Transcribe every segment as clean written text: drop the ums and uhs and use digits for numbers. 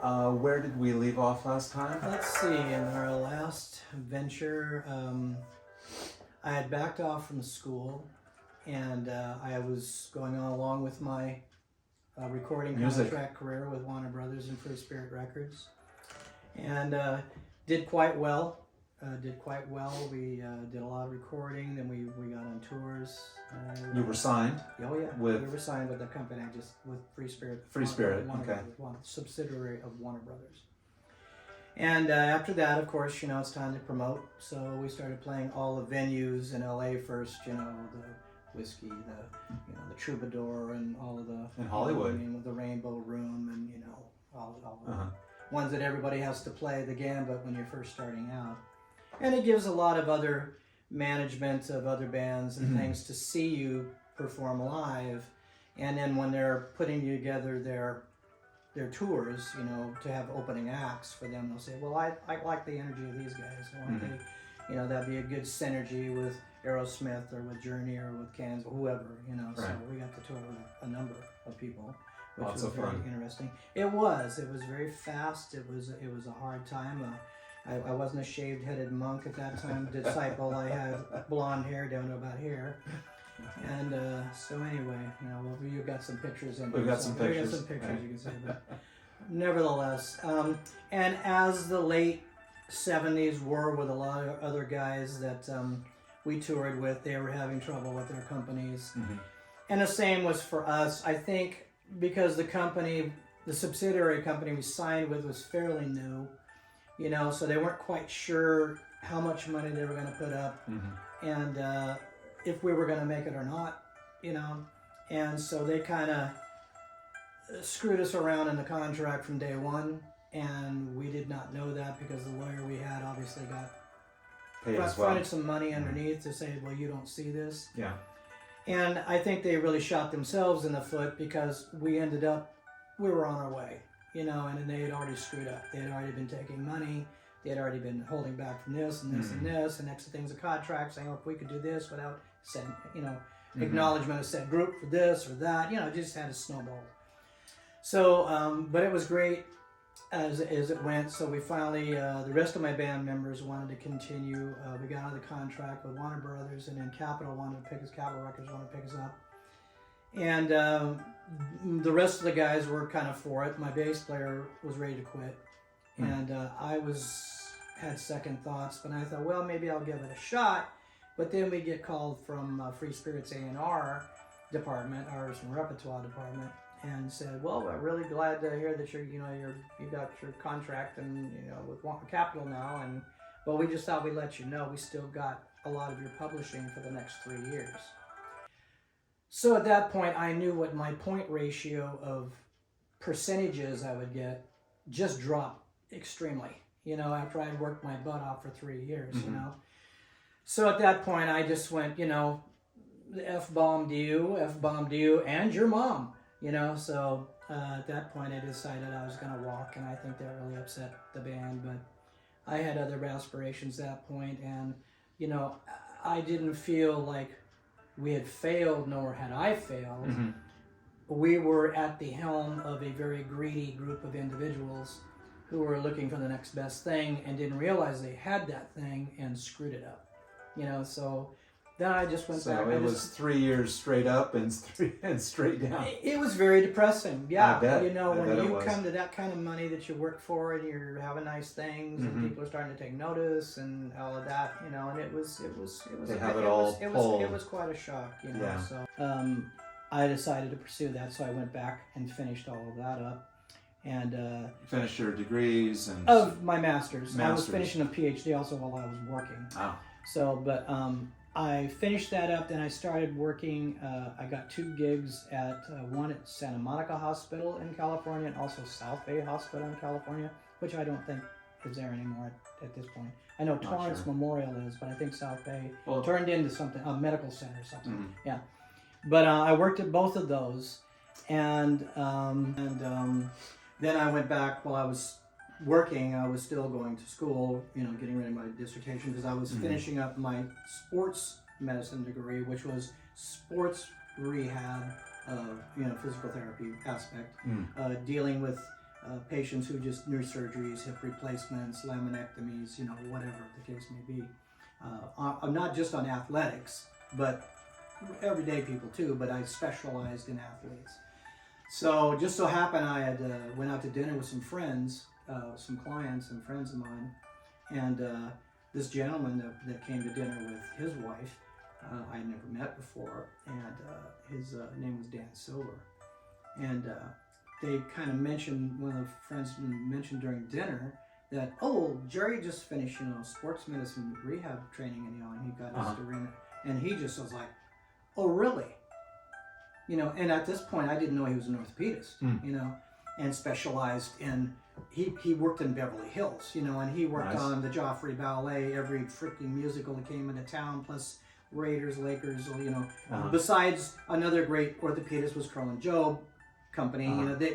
Where did we leave off last time? Let's see, in our last venture, I had backed off from school, and I was going on along with my recording contract career with Warner Brothers and Free Spirit Records, and did quite well. We did a lot of recording, then we got on tours. You were signed? Oh yeah, we were signed with the company, with Free Spirit. Free Spirit, Warner okay. Brothers, one subsidiary of Warner Brothers. And after that, of course, it's time to promote. So we started playing all the venues in LA first. The Whiskey, the Troubadour, and all of the in Hollywood, the Rainbow Room, and all the ones that everybody has to play the gambit when you're first starting out. And it gives a lot of other management of other bands and things to see you perform live, and then when they're putting together their tours, to have opening acts for them, they'll say, well, I like the energy of these guys. Why don't they, that'd be a good synergy with Aerosmith or with Journey or with Cans or whoever, So we got to tour with a number of people, which was very interesting. It was very fast. It was a hard time. I wasn't a shaved-headed monk at that time, disciple. I had blonde hair down to about here. And so anyway, you've got some pictures in there. We've got some pictures. You can see. But nevertheless, and as the late 70s were with a lot of other guys that we toured with, they were having trouble with their companies. And the same was for us. I think because the subsidiary company we signed with was fairly new, so they weren't quite sure how much money they were going to put up and if we were going to make it or not, and so they kind of screwed us around in the contract from day one, and we did not know that because the lawyer we had obviously fronted some money underneath to say, well, you don't see this. Yeah. And I think they really shot themselves in the foot because we were on our way. And then they had already screwed up. They had already been taking money. They had already been holding back from this and this and this. And next thing's a contract saying, if we could do this without saying, acknowledgement of said group for this or that, just had a snowball. So, but it was great as it went. So we finally, the rest of my band members wanted to continue. We got out of the contract with Warner Brothers, and then Capitol Records wanted to pick us up. And the rest of the guys were kind of for it. My bass player was ready to quit, and I had second thoughts. But I thought, well, maybe I'll give it a shot. But then we get called from Free Spirit's A&R department, ours from repertoire department, and said, well, we're really glad to hear that you got your contract and with Capitol now, but we just thought we'd let you know we still got a lot of your publishing for the next 3 years. So at that point, I knew what my point ratio of percentages I would get just dropped extremely, after I'd worked my butt off for 3 years, So at that point, I just went, F-bombed you, and your mom, So at that point, I decided I was going to walk, and I think that really upset the band. But I had other aspirations at that point, and, I didn't feel like we had failed, nor had I failed. We were at the helm of a very greedy group of individuals who were looking for the next best thing and didn't realize they had that thing and screwed it up. So then I just went back. So it was 3 years straight up and straight down. It was very depressing. Yeah, I bet. When you come to that kind of money that you work for and you're having nice things and people are starting to take notice and all of that, and it was quite a shock, Yeah. So I decided to pursue that, so I went back and finished all of that up. And finished your degrees and of my master's. I was finishing a PhD also while I was working. Oh. So, but I finished that up. Then I started working. I got 2 gigs at one at Santa Monica Hospital in California, and also South Bay Hospital in California, which I don't think is there anymore at this point. I know Torrance Memorial is, but I think South Bay turned into something, a medical center or something. Yeah. But I worked at both of those, and then I went back while I was working. I was still going to school, getting ready for my dissertation because I was finishing up my sports medicine degree, which was sports rehab, physical therapy aspect, dealing with patients who just knee surgeries, hip replacements, laminectomies, whatever the case may be. I'm not just on athletics, but everyday people too, but I specialized in athletes. So just so happened I had went out to dinner with some friends, some clients and friends of mine, and this gentleman that came to dinner with his wife, I had never met before, and his name was Dan Silver. And they kind of mentioned, one of the friends mentioned during dinner that, oh, Jerry just finished, sports medicine rehab training, and he got his degree, and he just was like, oh, really? And at this point, I didn't know he was an orthopedist, and specialized in, he worked in Beverly Hills, and he worked on the Joffrey Ballet, every freaking musical that came into town, plus Raiders, Lakers, besides another great orthopedist was Crow and Job Company,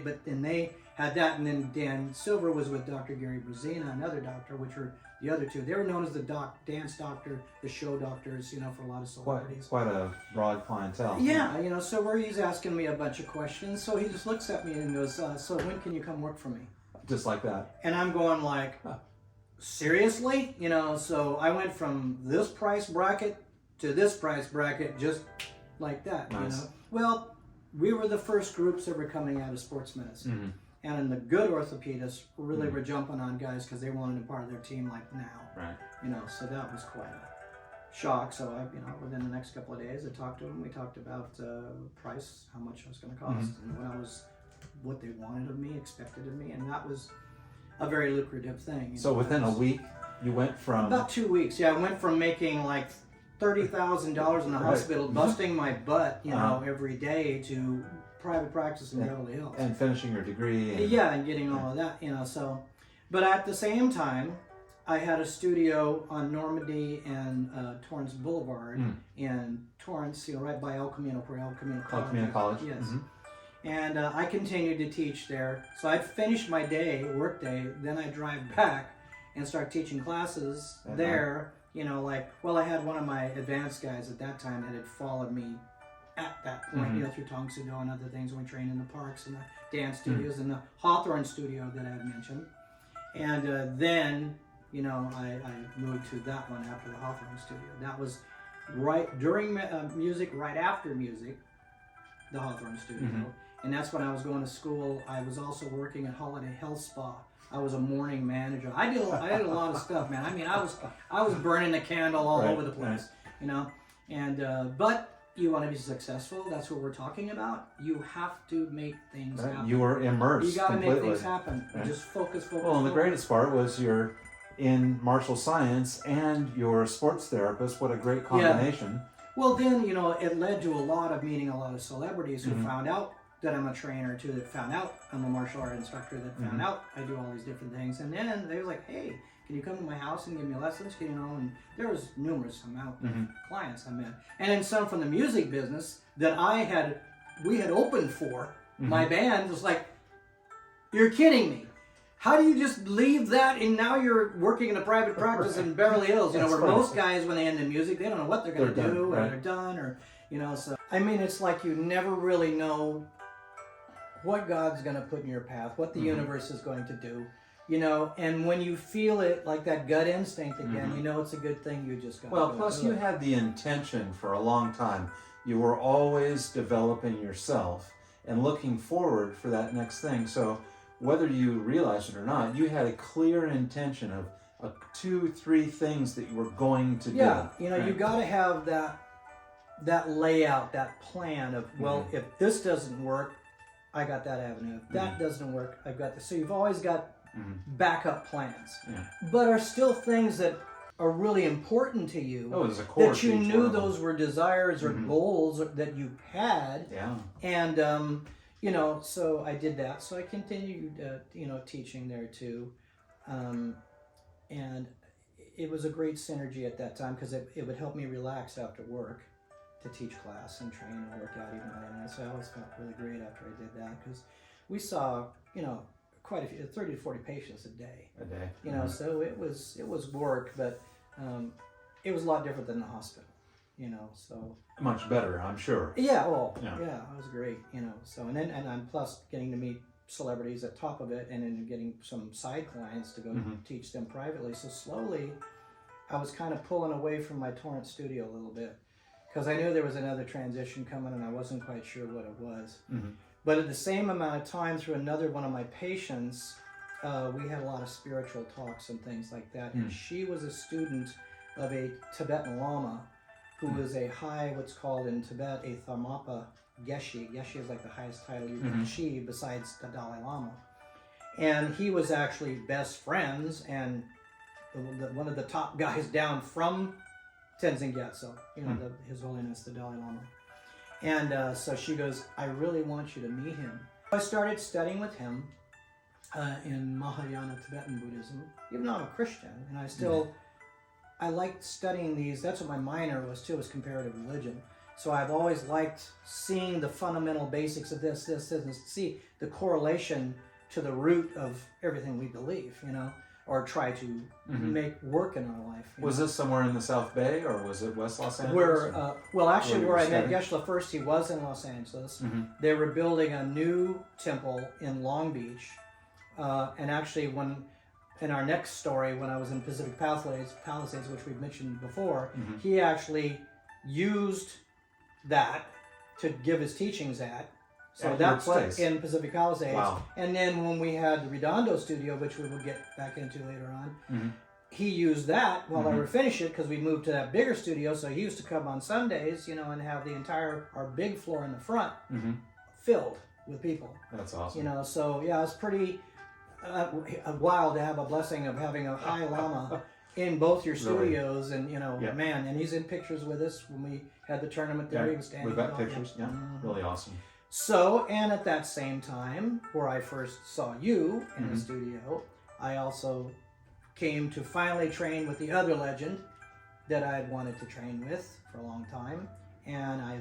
but then they had that, and then Dan Silver was with Dr. Gary Brazina, another doctor, which were the other two. They were known as the dance doctor, the show doctors, for a lot of celebrities. Quite a broad clientele. Yeah, so where he's asking me a bunch of questions, so he just looks at me and goes, so when can you come work for me? Just like that. And I'm going like, seriously? So I went from this price bracket to this price bracket just like that, Nice. Well, we were the first groups that were coming out of sports medicine. And the good orthopedists really were jumping on guys because they wanted a part of their team like now. Right. So that was quite a shock. So I, within the next couple of days, I talked to them. We talked about price, how much it was going to cost, and what they wanted of me, expected of me, and that was a very lucrative thing. So within a week, you went from about 2 weeks. Yeah, I went from making like $30,000 in the hospital, busting my butt, every day, to private practice in Beverly Hills. And finishing your degree. And getting all of that, so. But at the same time, I had a studio on Normandy and Torrance Boulevard in Torrance, right by El Camino College. El Camino College. Yes. And I continued to teach there. So I'd finish my work day, then I'd drive back and start teaching classes there. I had one of my advanced guys at that time that had followed me at that point, through Tong Soo Do and other things. We trained in the parks and the dance studios and the Hawthorne studio that I had mentioned. And then, I moved to that one after the Hawthorne studio. That was right during music, right after music, the Hawthorne studio. And that's when I was going to school. I was also working at Holiday Health Spa. I was a morning manager. I did a lot of stuff, man. I mean, I was burning the candle all over the place, And but you want to be successful. That's what we're talking about. You have to make things happen. You were immersed. You got to completely. make things happen. Right. Just focus. Well, and the greatest part was you're in martial science and you're a sports therapist. What a great combination. Yeah. Well, then it led to a lot of meeting a lot of celebrities who found out that I'm a trainer too, that found out I'm a martial art instructor, that found out I do all these different things. And then they were like, hey, can you come to my house and give me lessons? And there was numerous amount of clients I met. And then some from the music business that we had opened for. My band was like, you're kidding me. How do you just leave that and now you're working in a private practice in Beverly Hills? Where most guys, when they end the music, they don't know what they're going to do, or they're done, or, so. I mean, it's like you never really know what God's going to put in your path, what the universe is going to do, and when you feel it, like that gut instinct again, it's a good thing. You just got to plus you had the intention for a long time. You were always developing yourself and looking forward for that next thing. So whether you realized it or not, you had a clear intention of 2-3 things that you were going to do. Yeah, you got to have that layout, that plan of, well, if this doesn't work, I got that avenue. If that doesn't work, I've got this. So you've always got backup plans, but are still things that are really important to you. Oh, there's a core that you knew those were desires or goals that you had. Yeah. And so I did that. So I continued, teaching there too, and it was a great synergy at that time because it would help me relax after work, to teach class and train and work out even then. And so I always felt really great after I did that because we saw, quite a few, 30 to 40 patients a day. So it was work, but it was a lot different than the hospital, so. Much better, I'm sure. Yeah, well, yeah, it was great, so, and I'm plus getting to meet celebrities at top of it, and then getting some side clients to go teach them privately. So slowly, I was kind of pulling away from my Torrance studio a little bit, because I knew there was another transition coming, and I wasn't quite sure what it was. But at the same amount of time, through another one of my patients, we had a lot of spiritual talks and things like that. And she was a student of a Tibetan Lama, who was a high, what's called in Tibet, a Tharmapa Geshe. Geshe is like the highest title you can achieve besides the Dalai Lama. And he was actually best friends and one of the top guys down from Tenzin Gyatso, you know, His Holiness, the Dalai Lama. And so she goes, I really want you to meet him. I started studying with him in Mahayana Tibetan Buddhism, even though I'm a Christian, and I still, I liked studying these. That's what my minor was too, was comparative religion. So I've always liked seeing the fundamental basics of this, and see the correlation to the root of everything we believe, you know, or try to make work in our life. Was this somewhere in the South Bay, or was it West Los Angeles? Where, well, actually, where I met Geshe first, he was in Los Angeles. They were building a new temple in Long Beach. And actually, when in our next story, when I was in Pacific Palisades, which we've mentioned before, he actually used that to give his teachings at. So that's in Pacific Palisades. Wow. And then when we had the Redondo studio, which we will get back into later on, he used that while I would finish it, because we moved to that bigger studio. So he used to come on Sundays, you know, and have the entire, our big floor in the front filled with people. That's awesome. You know, so yeah, it's pretty wild to have a blessing of having a high lama in both your studios, and you know, man, and he's in pictures with us when we had the tournament there. He was standing. We've got pictures. Yeah, really awesome. So, and at that same time, where I first saw you in the studio, I also came to finally train with the other legend that I had wanted to train with for a long time, and I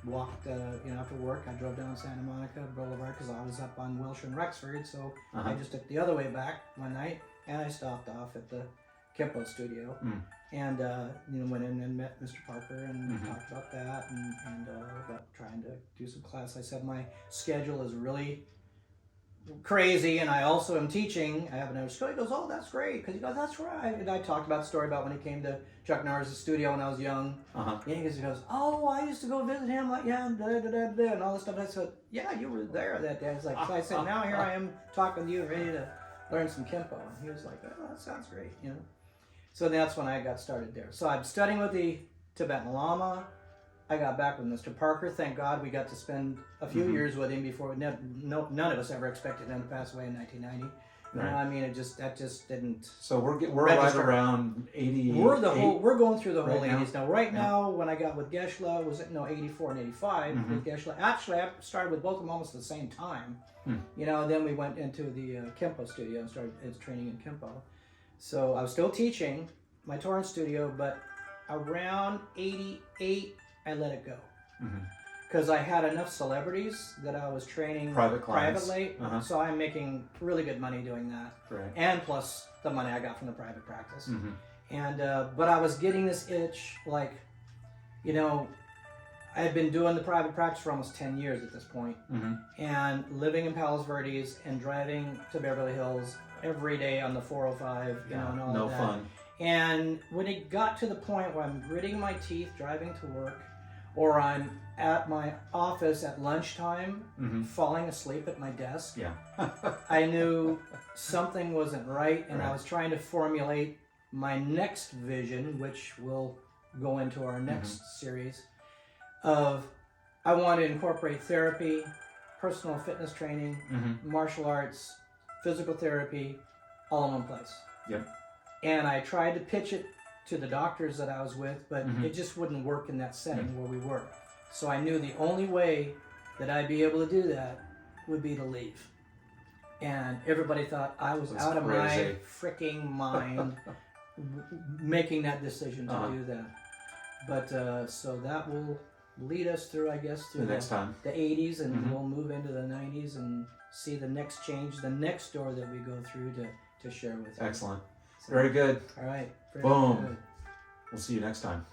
walked, you know, after work, I drove down Santa Monica Boulevard because I was up on Wilshire and Rexford, so I just took the other way back one night, and I stopped off at the Kempo studio, and you know, went in and met Mr. Parker, and we talked about that, and about trying to do some class. I said my schedule is really crazy, and I also am teaching. I have another school. He goes, oh, that's great, because he goes, that's right. And I talked about the story about when he came to Chuck Norris' studio when I was young. And he goes, oh, I used to go visit him, like, yeah, and all this stuff. I said, yeah, you were there that day. I was like, so I said, now here I am talking to you, ready to learn some Kempo. And he was like, oh, that sounds great, you know. So that's when I got started there. So I'm studying with the Tibetan Lama. I got back with Mr. Parker. Thank God we got to spend a few years with him before. None of us ever expected him to pass away in 1990. You know, I mean, that just didn't. So we're right around 80. We're going through the whole 80s now. Right now, when I got with Geshe, was it 84 and 85 with Geshe? Actually, I started with both of them almost at the same time. You know, then we went into the Kempo studio and started training in Kempo. So I was still teaching my Torrance studio, but around 88, I let it go. Because I had enough celebrities that I was training privately. So I'm making really good money doing that. And plus the money I got from the private practice. And but I was getting this itch, like, you know, I had been doing the private practice for almost 10 years at this point. And living in Palos Verdes and driving to Beverly Hills every day on the 405, you know, and all of that. No fun. And when it got to the point where I'm gritting my teeth driving to work, or I'm at my office at lunchtime falling asleep at my desk, I knew something wasn't right, and I was trying to formulate my next vision, which will go into our next series, of I want to incorporate therapy, personal fitness training, martial arts, physical therapy, all in one place. And I tried to pitch it to the doctors that I was with, but it just wouldn't work in that setting where we were. So I knew the only way that I'd be able to do that would be to leave. And everybody thought I was out of my freaking mind making that decision to do that. But so that will lead us through, I guess, through the 80s, and we'll move into the 90s and see the next change, the next door that we go through to share with you. Excellent. So, very good. All right. Boom. Good. We'll see you next time.